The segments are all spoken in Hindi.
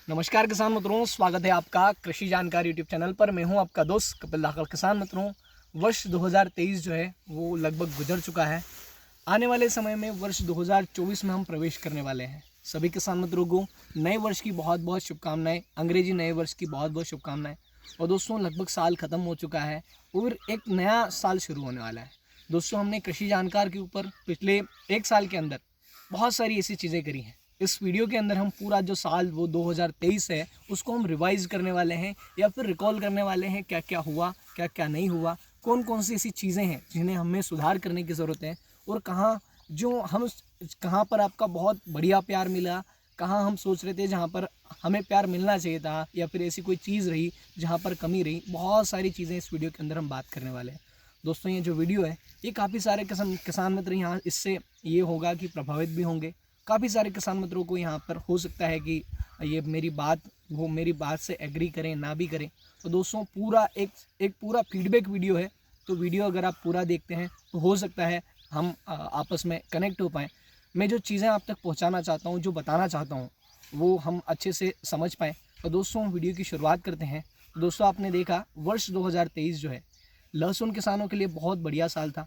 नमस्कार किसान मित्रों, स्वागत है आपका कृषि जानकारी यूट्यूब चैनल पर। मैं हूं आपका दोस्त कपिल दाखल। किसान मित्रों, वर्ष 2023 जो है वो लगभग गुजर चुका है। आने वाले समय में वर्ष 2024 में हम प्रवेश करने वाले हैं। सभी किसान मित्रों को नए वर्ष की बहुत बहुत शुभकामनाएं, अंग्रेजी नए वर्ष की बहुत बहुत शुभकामनाएं। और दोस्तों, लगभग साल ख़त्म हो चुका है और एक नया साल शुरू होने वाला है। दोस्तों, हमने कृषि जानकार के ऊपर पिछले एक साल के अंदर बहुत सारी ऐसी चीज़ें करी हैं। इस वीडियो के अंदर हम पूरा जो साल वो 2023 है उसको हम रिवाइज़ करने वाले हैं या फिर रिकॉल करने वाले हैं। क्या क्या हुआ, क्या क्या नहीं हुआ, कौन कौन सी ऐसी चीज़ें हैं जिन्हें हमें सुधार करने की ज़रूरत है, और कहाँ पर आपका बहुत बढ़िया प्यार मिला, कहाँ हम सोच रहे थे जहाँ पर हमें प्यार मिलना चाहिए था, या फिर ऐसी कोई चीज़ रही जहाँ पर कमी रही। बहुत सारी चीज़ें इस वीडियो के अंदर हम बात करने वाले हैं। दोस्तों, ये जो वीडियो है ये काफ़ी सारे किसान मित्र यहाँ इससे ये होगा कि प्रभावित भी होंगे। काफ़ी सारे किसान मित्रों को यहाँ पर हो सकता है कि ये मेरी बात से एग्री करें, ना भी करें। तो दोस्तों, पूरा एक पूरा फीडबैक वीडियो है। तो वीडियो अगर आप पूरा देखते हैं तो हो सकता है हम आपस में कनेक्ट हो पाएँ। मैं जो चीज़ें आप तक पहुँचाना चाहता हूँ, जो बताना चाहता हूँ, वो हम अच्छे से समझ पाएँ। तो दोस्तों, वीडियो की शुरुआत करते हैं। दोस्तों, आपने देखा वर्ष 2023 जो है लहसुन किसानों के लिए बहुत बढ़िया साल था,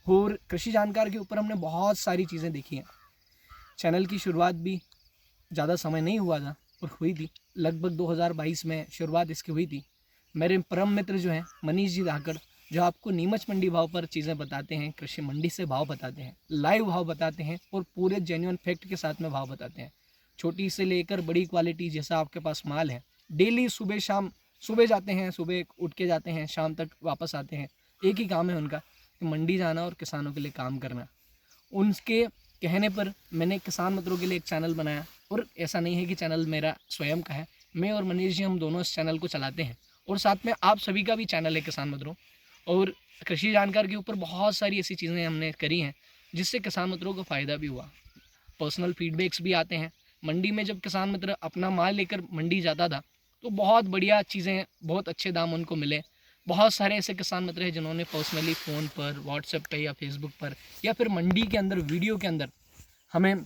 और कृषि जानकार के ऊपर हमने बहुत सारी चीज़ें देखी हैं। चैनल की शुरुआत भी ज़्यादा समय नहीं हुआ था और हुई थी लगभग 2022 में शुरुआत इसकी हुई थी। मेरे परम मित्र जो हैं मनीष जी धाकड़, जो आपको नीमच मंडी भाव पर चीज़ें बताते हैं, कृषि मंडी से भाव बताते हैं, लाइव भाव बताते हैं और पूरे जेन्युइन फैक्ट के साथ में भाव बताते हैं। छोटी से लेकर बड़ी क्वालिटी जैसा आपके पास माल है, डेली सुबह शाम, सुबह जाते हैं, सुबह उठ के जाते हैं, शाम तक वापस आते हैं। एक ही काम है उनका कि मंडी जाना और किसानों के लिए काम करना। उनके कहने पर मैंने किसान मित्रों के लिए एक चैनल बनाया, और ऐसा नहीं है कि चैनल मेरा स्वयं का है। मैं और मनीष जी हम दोनों इस चैनल को चलाते हैं, और साथ में आप सभी का भी चैनल है किसान मित्रों। और कृषि जानकार के ऊपर बहुत सारी ऐसी चीज़ें हमने करी हैं जिससे किसान मित्रों को फ़ायदा भी हुआ। पर्सनल फीडबैक्स भी आते हैं। मंडी में जब किसान मित्र अपना माल लेकर मंडी जाता था तो बहुत बढ़िया चीज़ें, बहुत अच्छे दाम उनको मिले। बहुत सारे ऐसे किसान मित्र हैं जिन्होंने पर्सनली फ़ोन पर, व्हाट्सएप पे या फेसबुक पर या फिर मंडी के अंदर वीडियो के अंदर हमें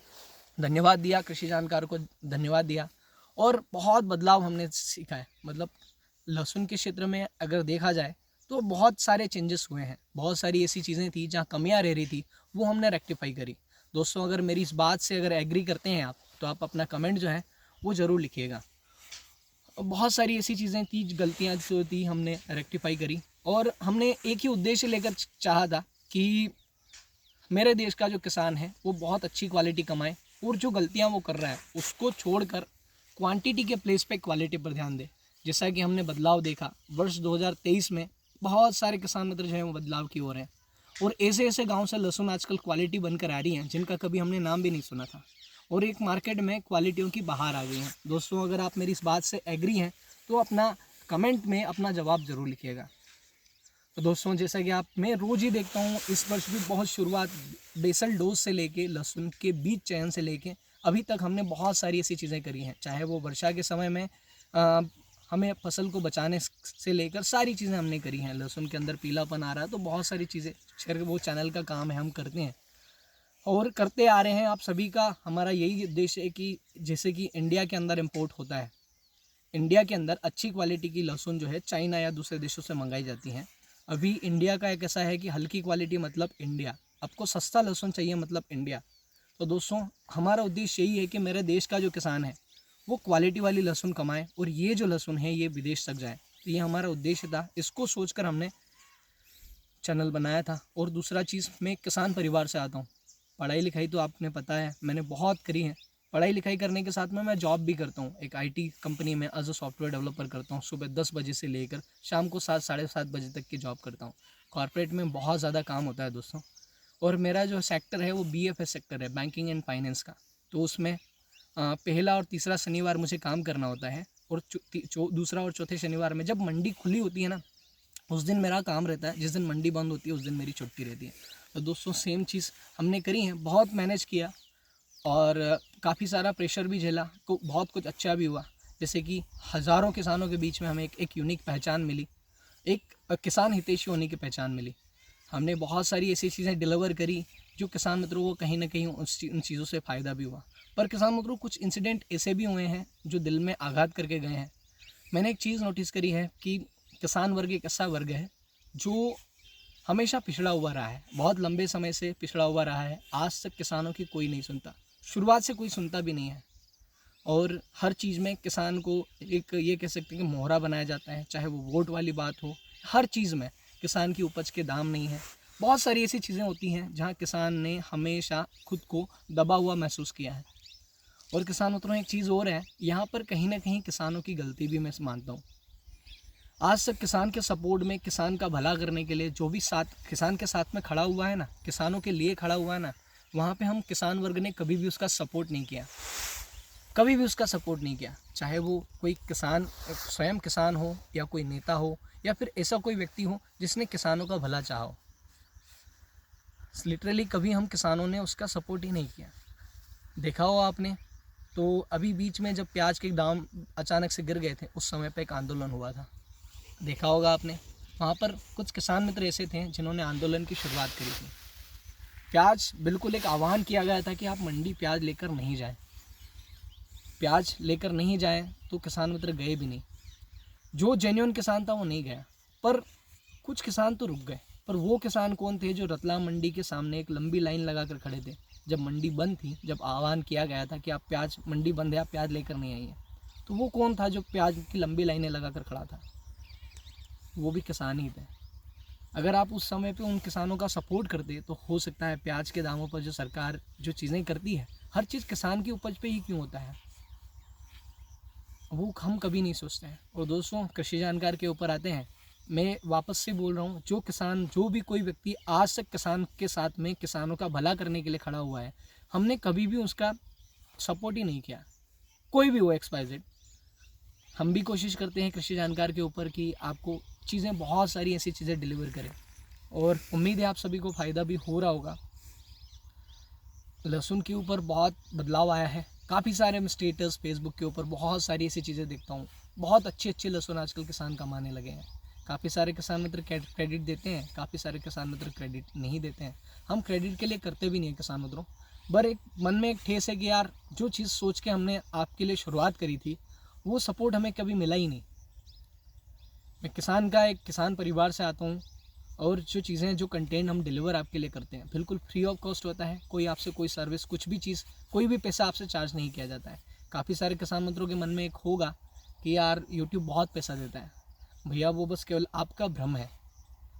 धन्यवाद दिया, कृषि जानकार को धन्यवाद दिया, और बहुत बदलाव हमने सीखा है। मतलब लहसुन के क्षेत्र में अगर देखा जाए तो बहुत सारे चेंजेस हुए हैं। बहुत सारी ऐसी चीज़ें थी जहाँ कमियाँ रह रही थी, वो हमने रेक्टिफाई करी। दोस्तों, अगर मेरी इस बात से अगर एग्री करते हैं आप, तो आप अपना कमेंट जो है वो ज़रूर लिखिएगा। बहुत सारी ऐसी चीज़ें थी, गलतियाँ जो थी हमने रेक्टिफाई करी, और हमने एक ही उद्देश्य लेकर चाहा था कि मेरे देश का जो किसान है वो बहुत अच्छी क्वालिटी कमाए, और जो गलतियाँ वो कर रहा है उसको छोड़कर क्वांटिटी के प्लेस पे क्वालिटी पर ध्यान दे। जैसा कि हमने बदलाव देखा वर्ष 2023 में, बहुत सारे किसान मित्र जो हैं वो बदलाव की ओर हैं, और ऐसे ऐसे गांव से लहसुन आजकल क्वालिटी बनकर आ रही हैं जिनका कभी हमने नाम भी नहीं सुना था, और एक मार्केट में क्वालिटियों की बाहर आ गई हैं। दोस्तों, अगर आप मेरी इस बात से एग्री हैं तो अपना कमेंट में अपना जवाब ज़रूर लिखिएगा। तो दोस्तों, जैसा कि मैं रोज़ ही देखता हूँ, इस वर्ष भी बहुत शुरुआत बेसल डोज से लेके लहसुन के बीज चयन से लेके अभी तक हमने बहुत सारी ऐसी चीज़ें करी हैं। चाहे वो वर्षा के समय में हमें फसल को बचाने से लेकर सारी चीज़ें हमने करी हैं। लहसुन के अंदर पीलापन आ रहा है तो बहुत सारी चीज़ें, वो चैनल का काम है, हम करते हैं और करते आ रहे हैं। आप सभी का हमारा यही उद्देश्य है कि जैसे कि इंडिया के अंदर इम्पोर्ट होता है, इंडिया के अंदर अच्छी क्वालिटी की लहसुन जो है चाइना या दूसरे देशों से मंगाई जाती हैं। अभी इंडिया का एक ऐसा है कि हल्की क्वालिटी मतलब इंडिया, आपको सस्ता लहसुन चाहिए मतलब इंडिया। तो दोस्तों, हमारा उद्देश्य यही है कि मेरे देश का जो किसान है वो क्वालिटी वाली लहसुन कमाए, और ये जो लहसुन है ये विदेश तक जाए। तो ये हमारा उद्देश्य था, इसको सोचकर हमने चैनल बनाया था। और दूसरा चीज़, मैं किसान परिवार से आता हूँ। पढ़ाई लिखाई तो आपने पता है मैंने बहुत करी है। पढ़ाई लिखाई करने के साथ में मैं जॉब भी करता हूँ, एक आईटी कंपनी में एज अ सॉफ्टवेयर डेवलपर करता हूँ। सुबह 10 बजे से लेकर शाम को 7 साढ़े 7 बजे तक की जॉब करता हूँ। कॉर्पोरेट में बहुत ज़्यादा काम होता है दोस्तों, और मेरा जो सेक्टर है वो बीएफएस सेक्टर है, बैंकिंग एंड फाइनेंस का। तो उसमें पहला और तीसरा शनिवार मुझे काम करना होता है, और दूसरा और चौथे शनिवार में जब मंडी खुली होती है ना, उस दिन मेरा काम रहता है। जिस दिन मंडी बंद होती है उस दिन मेरी छुट्टी रहती है। तो दोस्तों, सेम चीज़ हमने करी है, बहुत मैनेज किया, और काफ़ी सारा प्रेशर भी झेला, को बहुत कुछ अच्छा भी हुआ। जैसे कि हज़ारों किसानों के बीच में हमें एक यूनिक पहचान मिली, एक किसान हितैषी होने की पहचान मिली। हमने बहुत सारी ऐसी चीज़ें डिलीवर करी जो किसान मित्रों को कहीं ना कहीं उन चीज़ों से फ़ायदा भी हुआ। पर किसान मित्रों कुछ इंसिडेंट ऐसे भी हुए हैं जो दिल में आघात करके गए हैं। मैंने एक चीज़ नोटिस करी है कि किसान वर्ग एक ऐसा वर्ग है जो हमेशा पिछड़ा हुआ रहा है, बहुत लंबे समय से पिछड़ा हुआ रहा है। आज तक किसानों की कोई नहीं सुनता, शुरुआत से कोई सुनता भी नहीं है। और हर चीज़ में किसान को एक ये कह सकते हैं कि मोहरा बनाया जाता है, चाहे वो वोट वाली बात हो। हर चीज़ में किसान की उपज के दाम नहीं है। बहुत सारी ऐसी चीज़ें होती हैं जहाँ किसान ने हमेशा खुद को दबा हुआ महसूस किया है। और किसान मित्रों एक चीज़ और है, यहाँ पर कहीं ना कहीं किसानों की गलती भी मैं मानता हूँ। आज तक किसान के सपोर्ट में, किसान का भला करने के लिए जो भी किसान के साथ में खड़ा हुआ है ना, किसानों के लिए खड़ा हुआ है ना, वहाँ पे हम किसान वर्ग ने कभी भी उसका सपोर्ट नहीं किया, कभी भी उसका सपोर्ट नहीं किया। चाहे वो कोई किसान स्वयं किसान हो, या कोई नेता हो, या फिर ऐसा कोई व्यक्ति हो जिसने किसानों का भला चाहा हो। लिटरली कभी हम किसानों ने उसका सपोर्ट ही नहीं किया। देखा हो आपने तो अभी बीच में जब प्याज के दाम अचानक से गिर गए थे, उस समय पे एक आंदोलन हुआ था, देखा होगा आपने। वहाँ पर कुछ किसान मित्र ऐसे थे जिन्होंने आंदोलन की शुरुआत करी थी। प्याज बिल्कुल एक आह्वान किया गया था कि आप मंडी प्याज लेकर नहीं जाएं, प्याज लेकर नहीं जाएं, तो किसान मित्र गए भी नहीं। जो जेन्युइन किसान था वो नहीं गया, पर कुछ किसान तो रुक गए। पर वो किसान कौन थे जो रतलाम मंडी के सामने एक लंबी लाइन लगा कर खड़े थे जब मंडी बंद थी, जब आह्वान किया गया था कि आप प्याज, मंडी बंद है, आप प्याज लेकर नहीं आइए। तो वो कौन था जो प्याज की लंबी लाइनें लगा कर खड़ा था? वो भी किसान ही थे। अगर आप उस समय पे उन किसानों का सपोर्ट करते तो हो सकता है प्याज के दामों पर जो सरकार जो चीज़ें करती है, हर चीज़ किसान की उपज पे ही क्यों होता है, वो हम कभी नहीं सोचते हैं। और दोस्तों कृषि जानकार के ऊपर आते हैं, मैं वापस से बोल रहा हूँ, जो किसान, जो भी कोई व्यक्ति आज तक किसान के साथ में, किसानों का भला करने के लिए खड़ा हुआ है, हमने कभी भी उसका सपोर्ट ही नहीं किया, कोई भी हो XYZ। हम भी कोशिश करते हैं कृषि जानकार के ऊपर कि आपको चीज़ें, बहुत सारी ऐसी चीज़ें डिलीवर करें, और उम्मीद है आप सभी को फ़ायदा भी हो रहा होगा। लहसुन के ऊपर बहुत बदलाव आया है, काफ़ी सारे मैं स्टेटस फेसबुक के ऊपर बहुत सारी ऐसी चीज़ें देखता हूँ। बहुत अच्छे अच्छे लहसुन आजकल किसान कमाने लगे हैं। काफ़ी सारे किसान मित्र क्रेडिट देते हैं, काफ़ी सारे किसान मित्र क्रेडिट नहीं देते हैं। हम क्रेडिट के लिए करते भी नहीं हैं किसान मित्रों, पर एक मन में एक ठेस है कि यार जो चीज़ सोच के हमने आपके लिए शुरुआत करी थी, वो सपोर्ट हमें कभी मिला ही नहीं। मैं एक किसान परिवार से आता हूँ, और जो चीज़ें, जो कंटेंट हम डिलीवर आपके लिए करते हैं, बिल्कुल फ्री ऑफ कॉस्ट होता है। कोई आपसे कोई सर्विस, कुछ भी चीज़, कोई भी पैसा आपसे चार्ज नहीं किया जाता है। काफ़ी सारे किसान मित्रों के मन में एक होगा कि यार यूट्यूब बहुत पैसा देता है। भैया वो बस केवल आपका भ्रम है।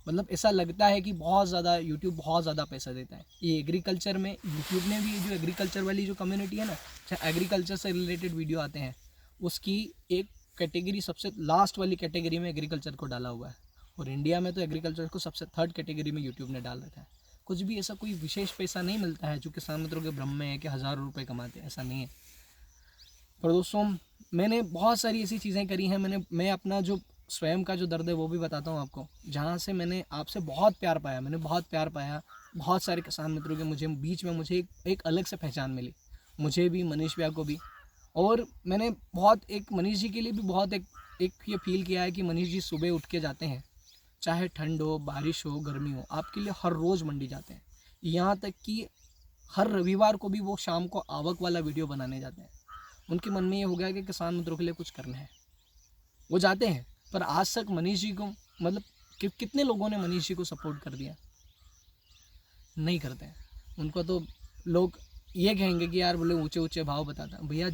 मतलब ऐसा लगता है कि बहुत ज़्यादा यूट्यूब बहुत ज़्यादा पैसा देता है। ये एग्रीकल्चर में यूट्यूब ने भी, जो एग्रीकल्चर वाली जो कम्युनिटी है ना, चाहे एग्रीकल्चर से रिलेटेड वीडियो आते हैं, उसकी एक कैटेगरी, सबसे लास्ट वाली कैटेगरी में एग्रीकल्चर को डाला हुआ है। और इंडिया में तो एग्रीकल्चर को सबसे थर्ड कैटेगरी में यूट्यूब ने डाल रखा है। कुछ भी ऐसा कोई विशेष पैसा नहीं मिलता है जो किसान मित्रों के भ्रम में है कि हज़ारों रुपये कमाते हैं, ऐसा नहीं है। पर दोस्तों मैंने बहुत सारी ऐसी चीज़ें करी हैं। मैं अपना जो स्वयं का जो दर्द है वो भी बताता हूँ आपको, जहाँ से मैंने आपसे बहुत प्यार पाया, बहुत सारे किसान मित्रों के मुझे बीच में मुझे एक अलग से पहचान मिली, मुझे भी, मनीष भैया को भी। और मैंने बहुत, एक मनीष जी के लिए भी बहुत एक ये फील किया है कि मनीष जी सुबह उठ के जाते हैं, चाहे ठंड हो, बारिश हो, गर्मी हो, आपके लिए हर रोज़ मंडी जाते हैं। यहाँ तक कि हर रविवार को भी वो शाम को आवक वाला वीडियो बनाने जाते हैं। उनके मन में ये हो गया कि किसान मित्रों के लिए कुछ करना है, वो जाते हैं। पर आज तक मनीष जी को, मतलब कितने लोगों ने मनीष जी को सपोर्ट कर दिया? नहीं करते हैं। उनको तो लोग ये कहेंगे कि यार बोले ऊंचे ऊंचे भाव बताता है। भैया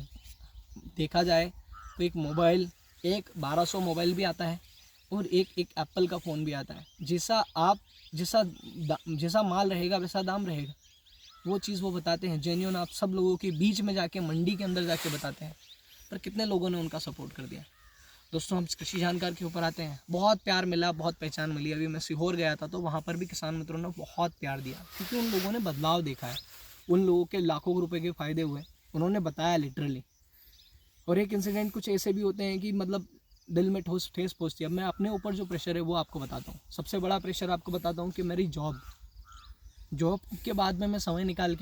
देखा जाए तो एक मोबाइल, एक 1200 मोबाइल भी आता है, और एक एप्पल का फ़ोन भी आता है। जैसा माल रहेगा वैसा दाम रहेगा। वो चीज़ वो बताते हैं जेन्युइन, आप सब लोगों के बीच में जाके, मंडी के अंदर जाके बताते हैं। पर कितने लोगों ने उनका सपोर्ट कर दिया? दोस्तों हम कृषि जानकार के ऊपर आते हैं। बहुत प्यार मिला, बहुत पहचान मिली। अभी मैं सीहोर गया था तो वहाँ पर भी किसान मित्रों ने बहुत प्यार दिया, क्योंकि उन लोगों ने बदलाव देखा है, उन लोगों के लाखों रुपए के फ़ायदे हुए, उन्होंने बताया लिटरली। और एक इंसिडेंट कुछ ऐसे भी होते हैं कि मतलब दिल में ठेस पहुँचती है। अब मैं अपने ऊपर जो प्रेशर है वो आपको बताता हूँ। सबसे बड़ा प्रेशर आपको बताता हूँ कि मेरी जॉब के बाद में मैं समय निकाल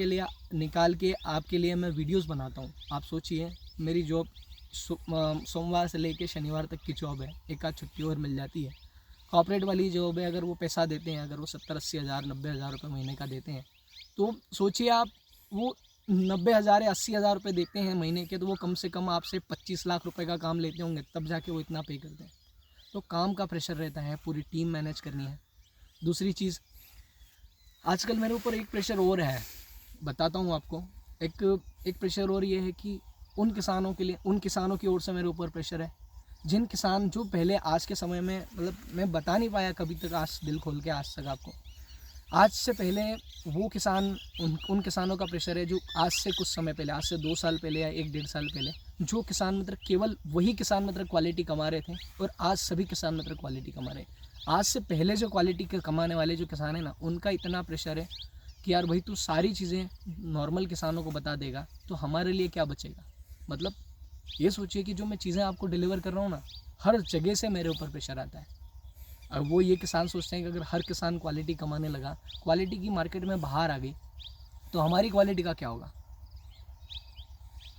के आपके लिए मैं वीडियोस बनाता हूँ। आप सोचिए, मेरी जॉब सोमवार से लेकर शनिवार तक की जॉब है, एक आध छुट्टी और मिल जाती है। कॉर्पोरेट वाली जॉब है, अगर वो पैसा देते हैं, अगर वो 70-80 हज़ार 90 हज़ार रुपये महीने का देते हैं, तो सोचिए आप, वो 90,000 या 80,000 रुपये देते हैं महीने के, तो वो कम से कम आपसे 25 लाख रुपए का काम लेते होंगे, तब जाके वो इतना पे करते हैं। तो काम का प्रेशर रहता है, पूरी टीम मैनेज करनी है। दूसरी चीज़, आजकल मेरे ऊपर एक प्रेशर और है, बताता हूँ आपको। एक प्रेशर और ये है कि उन किसानों की ओर से मेरे ऊपर प्रेशर है, जिन किसान जो पहले आज के समय में, मतलब मैं बता नहीं पाया कभी तक आज दिल खोल के आज तक आपको, आज से पहले वो किसान, उन किसानों का प्रेशर है जो आज से कुछ समय पहले, आज से 2 साल पहले या 1-1.5 साल पहले, जो किसान मतलब केवल वही किसान मतलब क्वालिटी कमा रहे थे, और आज सभी किसान मतलब क्वालिटी कमा रहे हैं। आज से पहले जो क्वालिटी के कमाने वाले जो किसान हैं ना, उनका इतना प्रेशर है कि यार भाई तू सारी चीज़ें नॉर्मल किसानों को बता देगा तो हमारे लिए क्या बचेगा। मतलब ये सोचिए कि जो मैं चीज़ें आपको डिलीवर कर रहा हूँ ना, हर जगह से मेरे ऊपर प्रेशर आता है। अब वो ये किसान सोचते हैं कि अगर हर किसान क्वालिटी कमाने लगा, क्वालिटी की मार्केट में बाहर आ गई, तो हमारी क्वालिटी का क्या होगा।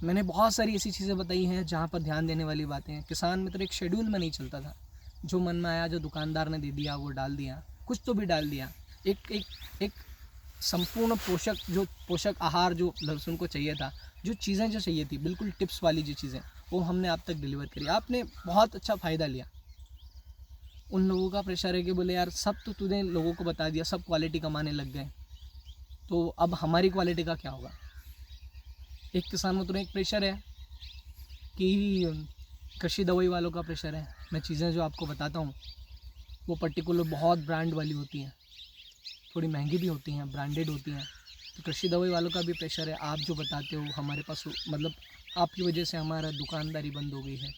मैंने बहुत सारी ऐसी चीज़ें बताई हैं जहाँ पर ध्यान देने वाली बातें हैं। किसान में तो एक शेड्यूल में नहीं चलता था, जो मन में आया, जो दुकानदार ने दे दिया वो डाल दिया, कुछ तो भी डाल दिया। एक संपूर्ण पोषक आहार जो लहसुन को चाहिए था, जो चीज़ें जो चाहिए थी, बिल्कुल टिप्स वाली जो चीज़ें, वो हमने आप तक डिलीवर करी। आपने बहुत अच्छा फ़ायदा लिया। उन लोगों का प्रेशर है कि बोले यार सब तो तूने लोगों को बता दिया, सब क्वालिटी कमाने लग गए, तो अब हमारी क्वालिटी का क्या होगा। एक किसान में तो एक प्रेशर है कि कृषि दवाई वालों का प्रेशर है। मैं चीज़ें जो आपको बताता हूँ वो पर्टिकुलर बहुत ब्रांड वाली होती हैं, थोड़ी महंगी भी होती हैं, ब्रांडेड होती हैं। तो कृषि दवाई वालों का भी प्रेशर है। आप जो बताते हो हमारे पास, मतलब आपकी वजह से हमारा दुकानदारी बंद हो गई है,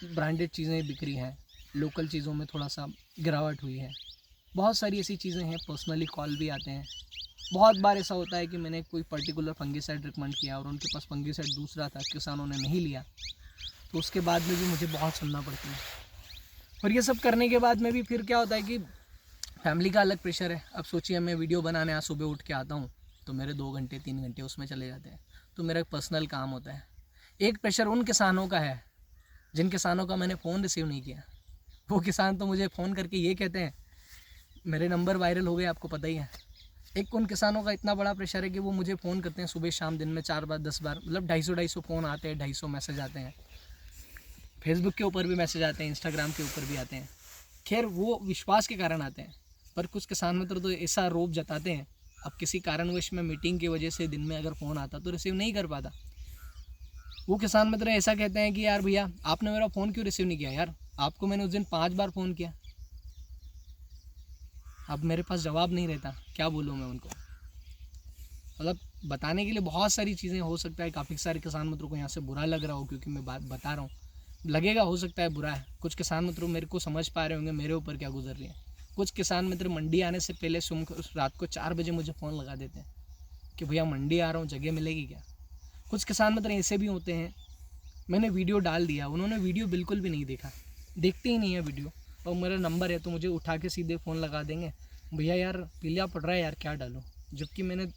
ब्रांडेड चीज़ें बिक्री हैं, लोकल चीज़ों में थोड़ा सा गिरावट हुई है। बहुत सारी ऐसी चीज़ें हैं, पर्सनली कॉल भी आते हैं। बहुत बार ऐसा होता है कि मैंने कोई पर्टिकुलर फंगीसाइड रिकमेंड किया और उनके पास फंगीसाइड दूसरा था, किसानों ने नहीं लिया, तो उसके बाद में भी मुझे बहुत सुनना पड़ता है। और ये सब करने के बाद में भी फिर क्या होता है कि फैमिली का अलग प्रेशर है। अब सोचिए मैं वीडियो बनाने आज सुबह उठ के आता हूँ तो मेरे 2 घंटे 3 घंटे उसमें चले जाते हैं, तो मेरा पर्सनल काम होता है। एक प्रेशर उन किसानों का है जिन किसानों का मैंने फ़ोन रिसीव नहीं किया। वो किसान तो मुझे फ़ोन करके ये कहते हैं, मेरे नंबर वायरल हो गए, आपको पता ही है। एक उन किसानों का इतना बड़ा प्रेशर है कि वो मुझे फ़ोन करते हैं सुबह शाम, दिन में 4 बार 10 बार, मतलब 250 फ़ोन आते हैं, 250 मैसेज आते हैं। फेसबुक के ऊपर भी मैसेज आते हैं, इंस्टाग्राम के ऊपर भी आते हैं। खैर वो विश्वास के कारण आते हैं, पर कुछ किसान मित्र तो ऐसा रोब जताते हैं। अब किसी कारणवश में मीटिंग की वजह से दिन में अगर फ़ोन आता तो रिसीव नहीं कर पाता। वो किसान मित्र ऐसा कहते हैं कि यार भैया आपने मेरा फ़ोन क्यों रिसीव नहीं किया, यार आपको मैंने उस दिन 5 बार फ़ोन किया। अब मेरे पास जवाब नहीं रहता, क्या बोलूँ मैं उनको। मतलब बताने के लिए बहुत सारी चीज़ें हो सकता है, काफ़ी सारे किसान मित्रों को यहाँ से बुरा लग रहा हो क्योंकि मैं बात बता रहा हूँ, लगेगा, हो सकता है बुरा है। कुछ किसान मित्रों मेरे को समझ पा रहे होंगे मेरे ऊपर क्या गुजर रही है। कुछ किसान मित्र मंडी आने से पहले रात को 4 बजे मुझे फ़ोन लगा देते हैं कि भैया मंडी आ रहा हूँ, जगह मिलेगी क्या। कुछ किसान मित्र ऐसे भी होते हैं, मैंने वीडियो डाल दिया, उन्होंने वीडियो बिल्कुल भी नहीं देखा, देखते ही नहीं है वीडियो, और मेरा नंबर है तो मुझे उठा के सीधे फ़ोन लगा देंगे, भैया यार पीलिया पड़ रहा है यार क्या डालूँ, जबकि मैंने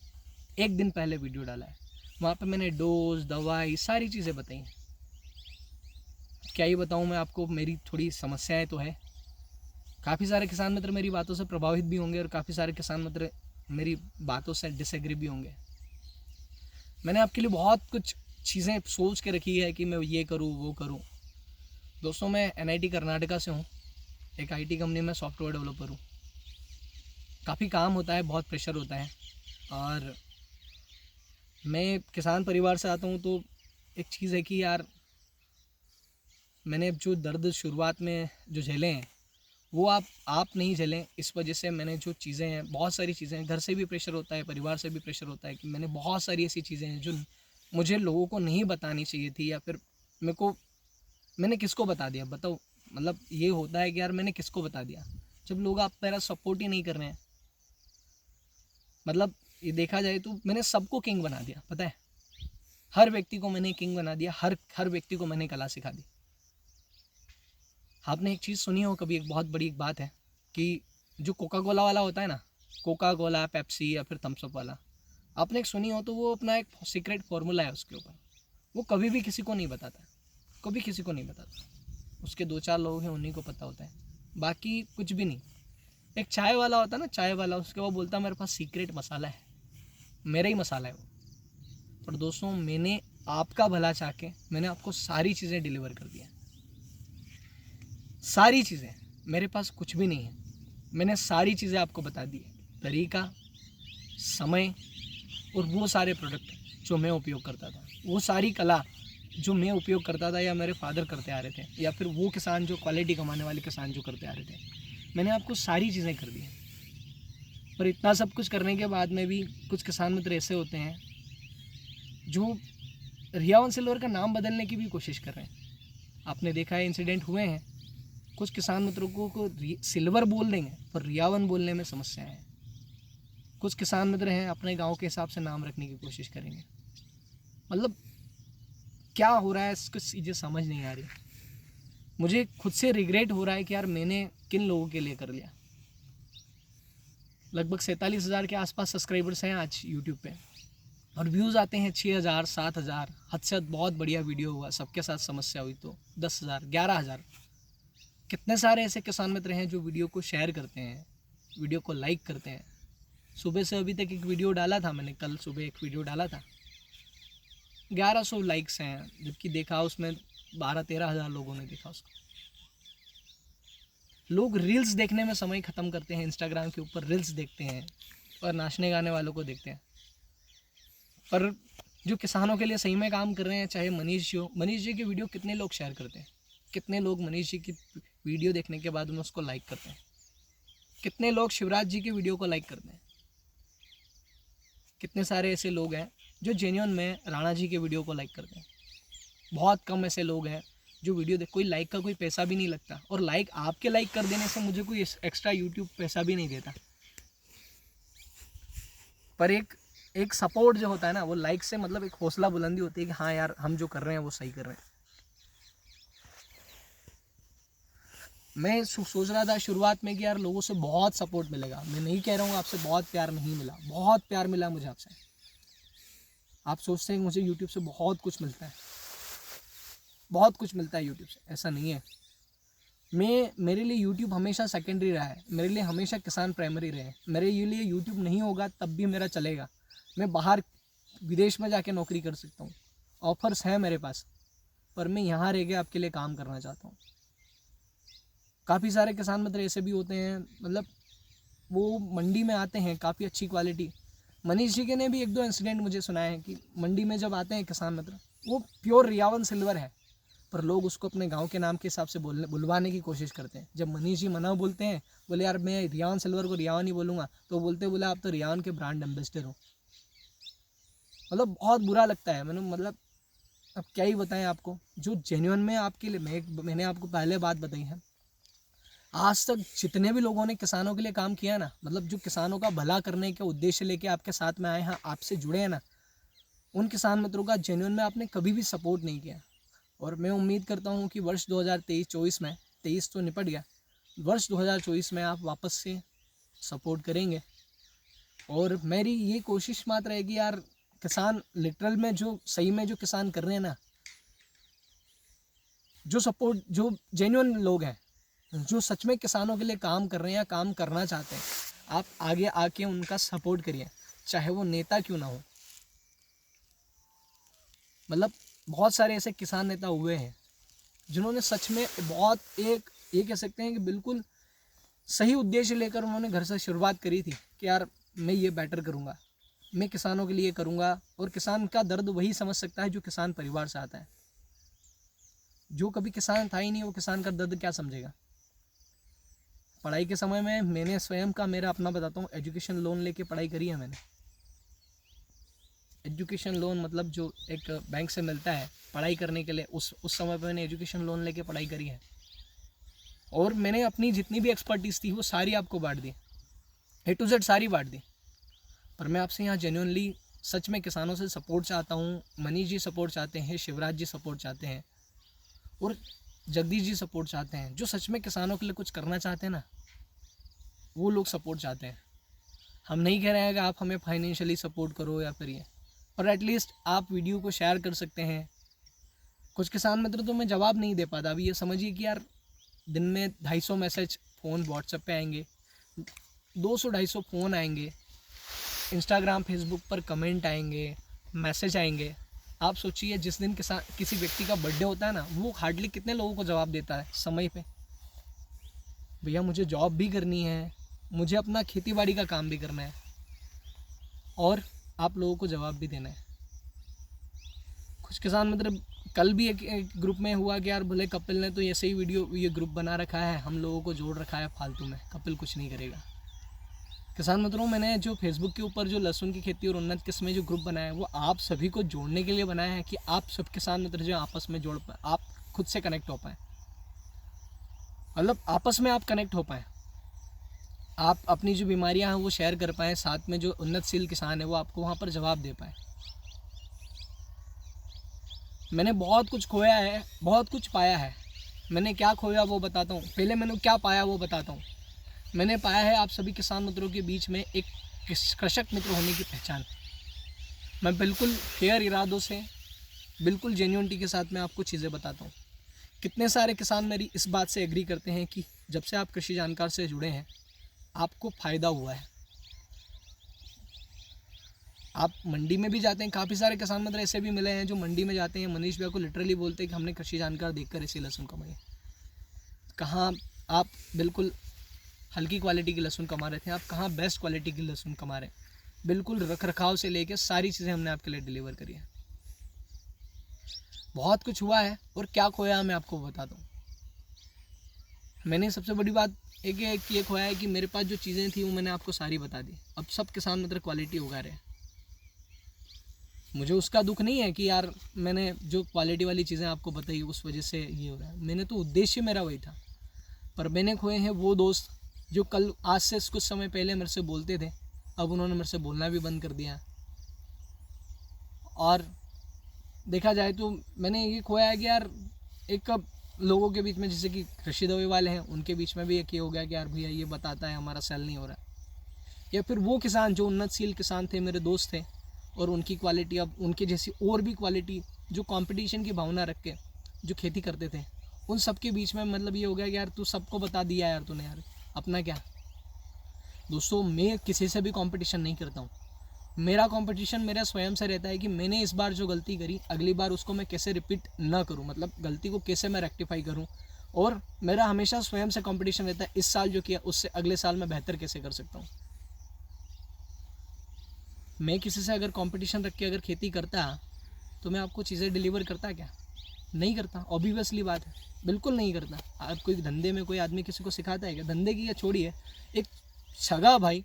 1 दिन पहले वीडियो डाला है। वहाँ पे मैंने डोज, दवाई, सारी चीज़ें बताई हैं। क्या ही बताऊँ मैं आपको, मेरी थोड़ी समस्याएं तो है। काफ़ी सारे किसान मित्र मेरी बातों से प्रभावित भी होंगे और काफ़ी सारे किसान मित्र मेरी बातों से डिसएग्री भी होंगे। मैंने आपके लिए बहुत कुछ चीज़ें सोच के रखी है कि मैं ये करूँ वो करूँ। दोस्तों मैं NIT कर्नाटका से हूँ, एक IT कंपनी में सॉफ्टवेयर डेवलपर हूँ। काफ़ी काम होता है, बहुत प्रेशर होता है, और मैं किसान परिवार से आता हूँ। तो एक चीज़ है कि यार मैंने जो दर्द शुरुआत में जो झेले हैं वो आप नहीं झेलें, इस वजह से मैंने जो चीज़ें हैं, बहुत सारी चीज़ें हैं, घर से भी प्रेशर होता है, परिवार से भी प्रेशर होता है कि मैंने बहुत सारी ऐसी चीज़ें हैं जो मुझे लोगों को नहीं बतानी चाहिए थी, या फिर मैंने किसको बता दिया, बताओ। मतलब ये होता है कि यार मैंने किसको बता दिया जब लोग आप मेरा सपोर्ट ही नहीं कर रहे हैं। मतलब ये देखा जाए तो मैंने सबको किंग बना दिया, पता है, हर व्यक्ति को मैंने किंग बना दिया, हर व्यक्ति को मैंने कला सिखा दी। आपने एक चीज़ सुनी हो कभी, एक बहुत बड़ी एक बात है कि जो कोका कोला वाला होता है ना, कोका कोला, पेप्सी या फिर थम्स अप वाला, आपने एक सुनी हो तो वो अपना एक सीक्रेट फार्मूला है उसके ऊपर, वो कभी भी किसी को नहीं बताता, कभी किसी को नहीं बताता। उसके 2-4 लोग हैं उन्हीं को पता होता है, बाकी कुछ भी नहीं। एक चाय वाला होता है ना, चाय वाला, उसके वो बोलता है मेरे पास सीक्रेट मसाला है, मेरा ही मसाला है वो। पर दोस्तों मैंने आपका भला चाह के मैंने आपको सारी चीज़ें डिलीवर कर दी हैं, सारी चीज़ें। मेरे पास कुछ भी नहीं है, मैंने सारी चीज़ें आपको बता दी है, तरीका, समय और वो सारे प्रोडक्ट जो मैं उपयोग करता था, वो सारी कला जो मैं उपयोग करता था या मेरे फादर करते आ रहे थे, या फिर वो किसान जो क्वालिटी कमाने वाले किसान जो करते आ रहे थे, मैंने आपको सारी चीज़ें कर दी हैं। पर इतना सब कुछ करने के बाद में भी कुछ किसान मित्र ऐसे होते हैं जो रियावन सिल्वर का नाम बदलने की भी कोशिश कर रहे हैं। आपने देखा है, इंसिडेंट हुए हैं, कुछ किसान मित्रों को सिल्वर बोल देंगे पर रियावन बोलने में समस्याएं हैं। कुछ किसान मित्र हैं अपने गांव के हिसाब से नाम रखने की कोशिश करेंगे। मतलब क्या हो रहा है इसको चीज़ें समझ नहीं आ रही। मुझे खुद से रिग्रेट हो रहा है कि यार मैंने किन लोगों के लिए कर लिया। लगभग 47,000 के आसपास सब्सक्राइबर्स हैं आज यूट्यूब पे, और व्यूज़ आते हैं 6,000 7,000, हद से बहुत बढ़िया वीडियो हुआ, सबके साथ समस्या हुई तो 10,000 11,000। कितने सारे ऐसे किसान मित्र हैं जो वीडियो को शेयर करते हैं, वीडियो को लाइक करते हैं। सुबह से अभी तक एक वीडियो डाला था मैंने, कल सुबह एक वीडियो डाला था, 1100 लाइक्स हैं, जबकि देखा उसमें 12-13 हज़ार लोगों ने देखा उसको। लोग रील्स देखने में समय ख़त्म करते हैं, इंस्टाग्राम के ऊपर रील्स देखते हैं और नाचने गाने वालों को देखते हैं। पर जो किसानों के लिए सही में काम कर रहे हैं, चाहे मनीष जी की वीडियो कितने लोग शेयर करते हैं, कितने लोग मनीष जी की वीडियो देखने के बाद में उसको लाइक करते हैं, कितने लोग शिवराज जी की वीडियो को लाइक करते हैं। कितने सारे ऐसे लोग हैं जो जेन्युइन में राणा जी के वीडियो को लाइक करते हैं। बहुत कम ऐसे लोग हैं जो वीडियो देख, कोई लाइक का कोई पैसा भी नहीं लगता, और लाइक आपके लाइक कर देने से मुझे कोई एक्स्ट्रा यूट्यूब पैसा भी नहीं देता। पर एक सपोर्ट जो होता है ना, वो लाइक से मतलब एक हौसला बुलंदी होती है कि हाँ यार हम जो कर रहे हैं वो सही कर रहे हैं। मैं सोच रहा था शुरुआत में कि यार लोगों से बहुत सपोर्ट मिलेगा। मैं नहीं कह रहा हूँ आपसे बहुत प्यार नहीं मिला, बहुत प्यार मिला मुझे आपसे। आप सोचते हैं कि मुझे यूट्यूब से बहुत कुछ मिलता है, बहुत कुछ मिलता है यूट्यूब से, ऐसा नहीं है। मेरे लिए यूट्यूब हमेशा सेकेंडरी रहा है, मेरे लिए हमेशा किसान प्राइमरी रहे। मेरे लिए यूट्यूब नहीं होगा तब भी मेरा चलेगा, मैं बाहर विदेश में जाके नौकरी कर सकता हूँ, ऑफर्स हैं मेरे पास, पर मैं यहाँ रह के आपके लिए काम करना चाहता हूँ। काफ़ी सारे किसान मित्र ऐसे भी होते हैं, मतलब वो मंडी में आते हैं काफ़ी अच्छी क्वालिटी। मनीष जी के ने भी 1-2 इंसिडेंट मुझे सुनाए हैं कि मंडी में जब आते हैं किसान मित्र, वो प्योर रियावन सिल्वर है, पर लोग उसको अपने गांव के नाम के हिसाब से बुलवाने की कोशिश करते हैं। जब मनीष जी मना बोलते हैं, बोले यार मैं रियावन सिल्वर को रियावन ही बोलूँगा, तो बोले आप तो रियावन के ब्रांड एम्बेसडर हो। मतलब बहुत बुरा लगता है। मतलब अब क्या ही बताएं आपको, जो जेन्युइन में आपके लिए मैंने आपको पहले बात बताई है, आज तक जितने भी लोगों ने किसानों के लिए काम किया ना, मतलब जो किसानों का भला करने के उद्देश्य लेके आपके साथ में आए हैं, आपसे जुड़े हैं ना, उन किसान मित्रों का जेन्युइन में आपने कभी भी सपोर्ट नहीं किया। और मैं उम्मीद करता हूँ कि वर्ष 2023-24 में, 23 तो निपट गया, वर्ष 2024 में आप वापस से सपोर्ट करेंगे। और मेरी ये कोशिश मात्र है कि यार किसान लिटरल में जो सही में जो किसान कर रहे हैं ना, जो सपोर्ट, जो जेन्युइन लोग हैं, जो सच में किसानों के लिए काम कर रहे हैं या काम करना चाहते हैं, आप आगे आके उनका सपोर्ट करिए, चाहे वो नेता क्यों ना हो। मतलब बहुत सारे ऐसे किसान नेता हुए हैं जिन्होंने सच में बहुत ये कह सकते हैं कि बिल्कुल सही उद्देश्य लेकर उन्होंने घर से शुरुआत करी थी कि यार मैं ये बेटर करूँगा, मैं किसानों के लिए करूँगा। और किसान का दर्द वही समझ सकता है जो किसान परिवार से आता है। जो कभी किसान था ही नहीं, वो किसान का दर्द क्या समझेगा। पढ़ाई के समय में मैंने स्वयं का, मेरा अपना बताता हूँ, एजुकेशन लोन लेके पढ़ाई करी है मैंने। एजुकेशन लोन मतलब जो एक बैंक से मिलता है पढ़ाई करने के लिए, उस समय पर मैंने एजुकेशन लोन लेके पढ़ाई करी है। और मैंने अपनी जितनी भी एक्सपर्टीज़ थी वो सारी आपको बांट दी, A to Z सारी बांट दी। पर मैं आपसे यहाँ जेन्युइनली सच में किसानों से सपोर्ट चाहता हूँ। मनीष जी सपोर्ट चाहते हैं, शिवराज जी सपोर्ट चाहते हैं, और जगदीश जी सपोर्ट चाहते हैं। जो सच में किसानों के लिए कुछ करना चाहते हैं ना, वो लोग सपोर्ट चाहते हैं। हम नहीं कह रहे हैं कि आप हमें फाइनेंशियली सपोर्ट करो या फिर ये, पर एटलीस्ट आप वीडियो को शेयर कर सकते हैं। कुछ किसान मित्र तो मैं जवाब नहीं दे पाता। अभी ये समझिए कि यार दिन में 250 मैसेज फ़ोन व्हाट्सएप पे आएंगे, 200-250 फ़ोन आएंगे, इंस्टाग्राम फेसबुक पर कमेंट आएंगे, मैसेज आएंगे। आप सोचिए जिस दिन किसी व्यक्ति का बर्थडे होता है ना, वो हार्डली कितने लोगों को जवाब देता है समय पे, भैया मुझे जॉब भी करनी है, मुझे अपना खेती बाड़ी का काम भी करना है और आप लोगों को जवाब भी देना है। कुछ किसान मतलब कल भी एक ग्रुप में हुआ कि यार भले कपिल ने तो ऐसे ही ये ग्रुप बना रखा है, हम लोगों को जोड़ रखा है फालतू में, कपिल कुछ नहीं करेगा। किसान मित्रों, मैंने जो फेसबुक के ऊपर जो लहसुन की खेती और उन्नत किस्में जो ग्रुप बनाया है वो आप सभी को जोड़ने के लिए बनाया है कि आप सब किसान मित्र जो आपस में जोड़ पाए, आप खुद से कनेक्ट हो पाए, मतलब आपस में आप कनेक्ट हो पाए, आप अपनी जो बीमारियां हैं वो शेयर कर पाएँ, साथ में जो उन्नतशील किसान है वो आपको वहाँ पर जवाब दे पाए। मैंने बहुत कुछ खोया है, बहुत कुछ पाया है। मैंने क्या खोया वो बताता हूँ, पहले मैंने क्या पाया वो बताता हूँ। मैंने पाया है आप सभी किसान मित्रों के बीच में एक कृषक मित्र होने की पहचान। मैं बिल्कुल फेयर इरादों से, बिल्कुल जेन्युइनिटी के साथ मैं आपको चीज़ें बताता हूँ। कितने सारे किसान मेरी इस बात से एग्री करते हैं कि जब से आप कृषि जानकार से जुड़े हैं आपको फ़ायदा हुआ है। आप मंडी में भी जाते हैं, काफ़ी सारे किसान मित्र ऐसे भी मिले हैं जो मंडी में जाते हैं, मनीष भैया को लिटरली बोलते हैं कि हमने कृषि जानकार देखकर ऐसे लहसुन कमाई। कहाँ आप बिल्कुल हल्की क्वालिटी की लहसुन कमा रहे थे, आप कहाँ बेस्ट क्वालिटी की लहसुन कमा रहे हैं। बिल्कुल रख रखाव से लेकर सारी चीज़ें हमने आपके लिए डिलीवर करी है। बहुत कुछ हुआ है और क्या खोया मैं आपको बताता हूँ। मैंने सबसे बड़ी बात एक ये खोया है कि मेरे पास जो चीज़ें थी वो मैंने आपको सारी बता दी। अब सब किसान मित्र क्वालिटी उगा रहे हैं, मुझे उसका दुख नहीं है कि यार मैंने जो क्वालिटी वाली चीज़ें आपको बताई उस वजह से ये हो रहा है। मैंने तो उद्देश्य मेरा वही था, पर मैंने खोए हैं वो दोस्त जो कल आज से कुछ समय पहले मेरे से बोलते थे, अब उन्होंने मेरे से बोलना भी बंद कर दिया। और देखा जाए तो मैंने ये खोया है कि यार एक लोगों के बीच में, जैसे कि कृषि दवाई वाले हैं, उनके बीच में भी एक ये हो गया कि यार भैया ये बताता है हमारा सेल नहीं हो रहा। या फिर वो किसान जो उन्नतशील किसान थे, मेरे दोस्त थे, और उनकी क्वालिटी अब उनके जैसी और भी क्वालिटी जो कंपटीशन की भावना रख के जो खेती करते थे, उन सब के बीच में मतलब ये हो गया कि यार तू सबको बता दिया यार तूने, यार अपना क्या। दोस्तों मैं किसी से भी कंपटीशन नहीं करता हूँ, मेरा कंपटीशन मेरा स्वयं से रहता है कि मैंने इस बार जो गलती करी अगली बार उसको मैं कैसे रिपीट ना करूँ, मतलब गलती को कैसे मैं रेक्टिफाई करूँ। और मेरा हमेशा स्वयं से कंपटीशन रहता है, इस साल जो किया उससे अगले साल मैं बेहतर कैसे कर सकता हूँ। मैं किसी से अगर कंपटीशन रख के अगर खेती करता तो मैं आपको चीज़ें डिलीवर करता क्या? नहीं करता, ऑब्वियसली बात है, बिल्कुल नहीं करता। आप कोई धंधे में कोई आदमी किसी को सिखाता है क्या? धंधे की या छोड़िए, एक सगा भाई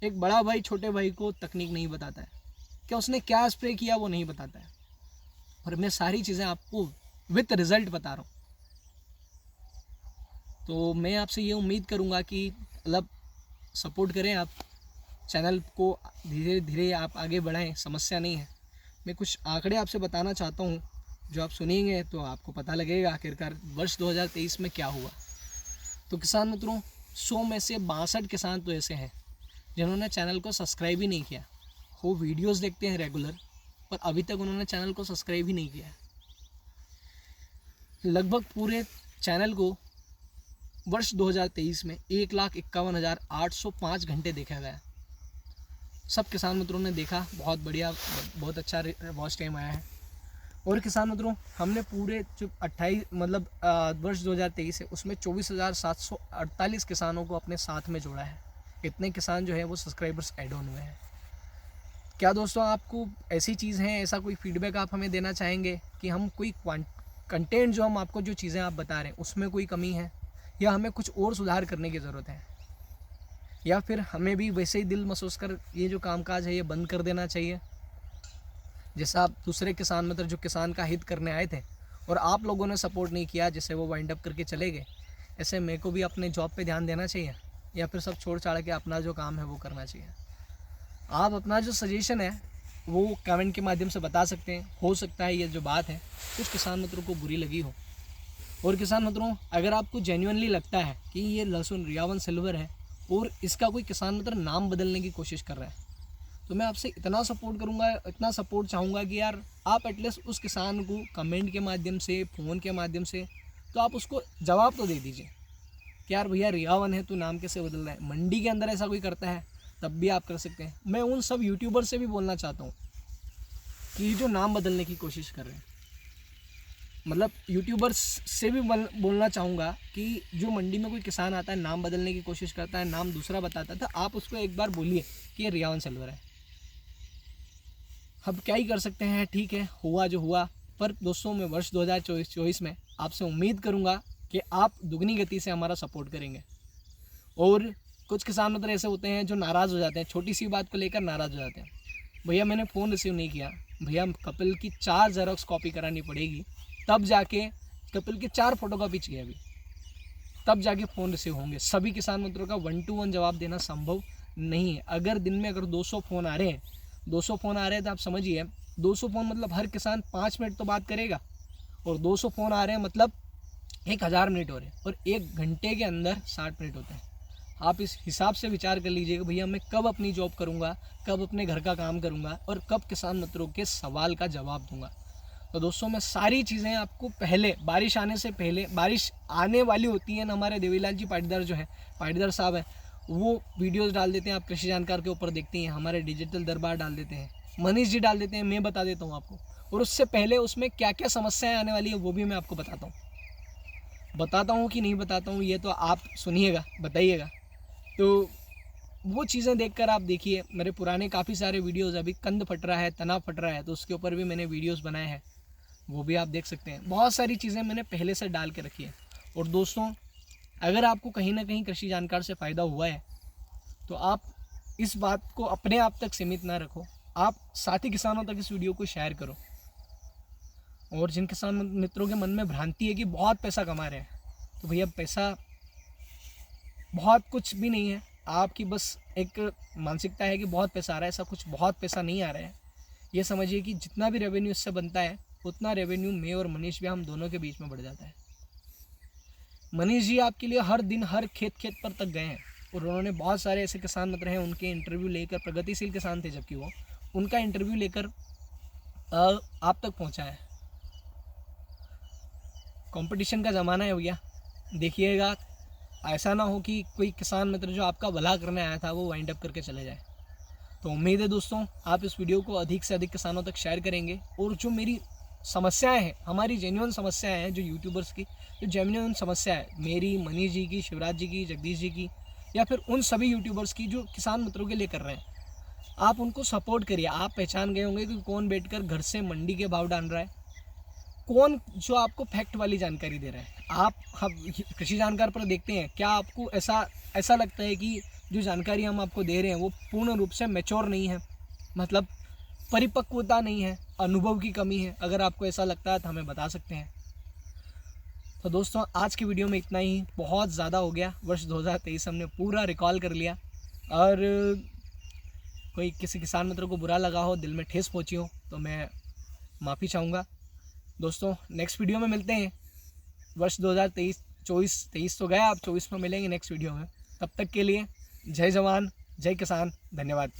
एक बड़ा भाई छोटे भाई को तकनीक नहीं बताता है क्या, उसने क्या स्प्रे किया वो नहीं बताता है। और मैं सारी चीज़ें आपको विथ रिजल्ट बता रहा हूँ। तो मैं आपसे ये उम्मीद करूँगा कि मतलब सपोर्ट करें आप चैनल को, धीरे धीरे आप आगे बढ़ाएं, समस्या नहीं है। मैं कुछ आंकड़े आपसे बताना चाहता हूँ जो आप सुनेंगे तो आपको पता लगेगा आखिरकार वर्ष 2023 में क्या हुआ। तो किसान मित्रों, 100 में से 62 किसान तो ऐसे हैं जिन्होंने चैनल को सब्सक्राइब ही नहीं किया। वो वीडियोस देखते हैं रेगुलर, पर अभी तक उन्होंने चैनल को सब्सक्राइब ही नहीं किया। लगभग पूरे चैनल को वर्ष 2023 में 1,51,805 घंटे देखा गया। सब किसान मित्रों ने देखा, बहुत बढ़िया, बहुत अच्छा वॉच टाइम आया है। और किसान मित्रों, हमने पूरे जो 28 मतलब वर्ष 2023 है उसमें 24,748 किसानों को अपने साथ में जोड़ा है। इतने किसान जो है वो सब्सक्राइबर्स ऐड ऑन हुए हैं। क्या दोस्तों आपको ऐसी चीज़ है, ऐसा कोई फीडबैक आप हमें देना चाहेंगे कि हम कोई कंटेंट जो हम आपको जो चीज़ें आप बता रहे हैं उसमें कोई कमी है, या हमें कुछ और सुधार करने की ज़रूरत है, या फिर हमें भी वैसे ही दिल महसूस कर ये जो कामकाज है ये बंद कर देना चाहिए? जैसा आप दूसरे किसान मित्र जो किसान का हित करने आए थे और आप लोगों ने सपोर्ट नहीं किया, जैसे वो वाइंड अप करके चले गए, ऐसे मेरे को भी अपने जॉब पे ध्यान देना चाहिए, या फिर सब छोड़ छाड़ के अपना जो काम है वो करना चाहिए? आप अपना जो सजेशन है वो कमेंट के माध्यम से बता सकते हैं। हो सकता है ये जो बात है कुछ किसान मित्रों को बुरी लगी हो। और किसान मित्रों, अगर आपको जेन्युइनली लगता है कि ये लहसुन रियावन सिल्वर है और इसका कोई किसान मित्र नाम बदलने की कोशिश कर रहा है, तो मैं आपसे इतना सपोर्ट करूंगा, इतना सपोर्ट चाहूँगा कि यार आप एटलीस्ट उस किसान को कमेंट के माध्यम से, फ़ोन के माध्यम से, तो आप उसको जवाब तो दे दीजिए कि यार भैया रियावन है, तो नाम कैसे बदल रहा है। मंडी के अंदर ऐसा कोई करता है तब भी आप कर सकते हैं। मैं उन सब यूट्यूबर से भी बोलना चाहता हूँ कि जो नाम बदलने की कोशिश कर रहे हैं, मतलब यूट्यूबर्स से भी बोलना चाहूँगा कि जो मंडी में कोई किसान आता है, नाम बदलने की कोशिश करता है, नाम दूसरा बताता है, तो आप उसको एक बार बोलिए कि ये रियावन सलवर है। अब क्या ही कर सकते हैं, ठीक है, हुआ जो हुआ। पर दोस्तों मैं वर्ष 2024 में आपसे उम्मीद करूंगा कि आप दुगनी गति से हमारा सपोर्ट करेंगे। और कुछ किसान मतलब ऐसे होते हैं जो नाराज़ हो जाते हैं, छोटी सी बात को लेकर नाराज़ हो जाते हैं। भैया मैंने फ़ोन रिसीव नहीं किया, भैया कपिल की 4 ज़ेरॉक्स कॉपी करानी पड़ेगी, तब जाके कपिल की 4 फोटोकॉपी चाहिए अभी, तब जाके फ़ोन रिसीव होंगे। सभी किसान मित्रों का 1 to 1 जवाब देना संभव नहीं है। अगर दिन में अगर 200 फ़ोन आ रहे हैं, 200 फ़ोन आ रहे हैं तो आप समझिए 200 फ़ोन मतलब हर किसान 5 मिनट तो बात करेगा, और 200 फ़ोन आ रहे हैं मतलब 1000 मिनट हो रहे हैं, और 1 घंटे के अंदर 60 मिनट होते हैं। आप इस हिसाब से विचार कर लीजिएगा भैया मैं कब अपनी जॉब करूँगा, कब अपने घर का काम करूँगा, और कब किसान मित्रों के सवाल का जवाब दूँगा। तो दोस्तों मैं सारी चीज़ें आपको पहले, बारिश आने से पहले, बारिश आने वाली होती है ना, हमारे देवीलाल जी पाटीदार जो हैं, पाटीदार साहब हैं, वो वीडियोस डाल देते हैं, आप कृषि जानकार के ऊपर देखते हैं, हमारे डिजिटल दरबार डाल देते हैं, मनीष जी डाल देते हैं, मैं बता देता हूँ आपको। और उससे पहले उसमें क्या क्या समस्याएं आने वाली है वो भी मैं आपको बताता हूँ कि नहीं बताता हूँ, ये तो आप सुनिएगा, बताइएगा। तो वो चीज़ें देखकर आप देखिए, मेरे पुराने काफ़ी सारे वीडियोस, अभी कंद फट रहा है, तना फट रहा है, तो उसके ऊपर भी मैंने वीडियोस बनाए हैं, वो भी आप देख सकते हैं। बहुत सारी चीज़ें मैंने पहले से डाल के रखी है। और दोस्तों अगर आपको कहीं ना कहीं कृषि जानकार से फ़ायदा हुआ है तो आप इस बात को अपने आप तक सीमित ना रखो, आप साथी किसानों तक इस वीडियो को शेयर करो। और जिन किसान मित्रों के मन में भ्रांति है कि बहुत पैसा कमा रहे हैं, तो भैया पैसा बहुत कुछ भी नहीं है, आपकी बस एक मानसिकता है कि बहुत पैसा आ रहा है। ऐसा कुछ बहुत पैसा नहीं आ रहा है। ये समझिए कि जितना भी रेवेन्यू इससे बनता है उतना रेवेन्यू मैं और मनीष भी, हम दोनों के बीच में बढ़ जाता है। मनीष जी आपके लिए हर दिन हर खेत पर तक गए हैं, और उन्होंने बहुत सारे ऐसे किसान मित्र हैं उनके इंटरव्यू लेकर, प्रगतिशील किसान थे जबकि वो, उनका इंटरव्यू लेकर आप तक पहुंचा है। कंपटीशन का ज़माना है भैया, देखिएगा ऐसा ना हो कि कोई किसान मित्र जो आपका भला करने आया था वो वाइंड अप करके चले जाए। तो उम्मीद है दोस्तों आप इस वीडियो को अधिक से अधिक किसानों तक शेयर करेंगे, और जो मेरी समस्याएं हैं, हमारी जेन्युइन समस्याएं हैं, जो यूट्यूबर्स की जो जेन्युइन समस्या है, मेरी, मनीष जी की, शिवराज जी की, जगदीश जी की, या फिर उन सभी यूट्यूबर्स की जो किसान मित्रों के लिए कर रहे हैं, आप उनको सपोर्ट करिए। आप पहचान गए होंगे कि कौन बैठकर घर से मंडी के भाव डाल रहा है, कौन जो आपको फैक्ट वाली जानकारी दे रहा है। आप कृषि जानकार पर देखते हैं, क्या आपको ऐसा लगता है कि जो जानकारी हम आपको दे रहे हैं वो पूर्ण रूप से मैच्योर नहीं है, मतलब परिपक्वता नहीं है, अनुभव की कमी है? अगर आपको ऐसा लगता है तो हमें बता सकते हैं। तो दोस्तों आज की वीडियो में इतना ही, बहुत ज़्यादा हो गया। वर्ष 2023 हमने पूरा रिकॉल कर लिया, और कोई किसी किसान मित्र को बुरा लगा हो, दिल में ठेस पहुंची हो, तो मैं माफ़ी चाहूँगा। दोस्तों नेक्स्ट वीडियो में मिलते हैं। वर्ष 2023 तो गया, अब 24 में मिलेंगे नेक्स्ट वीडियो में। तब तक के लिए जय जवान जय किसान, धन्यवाद।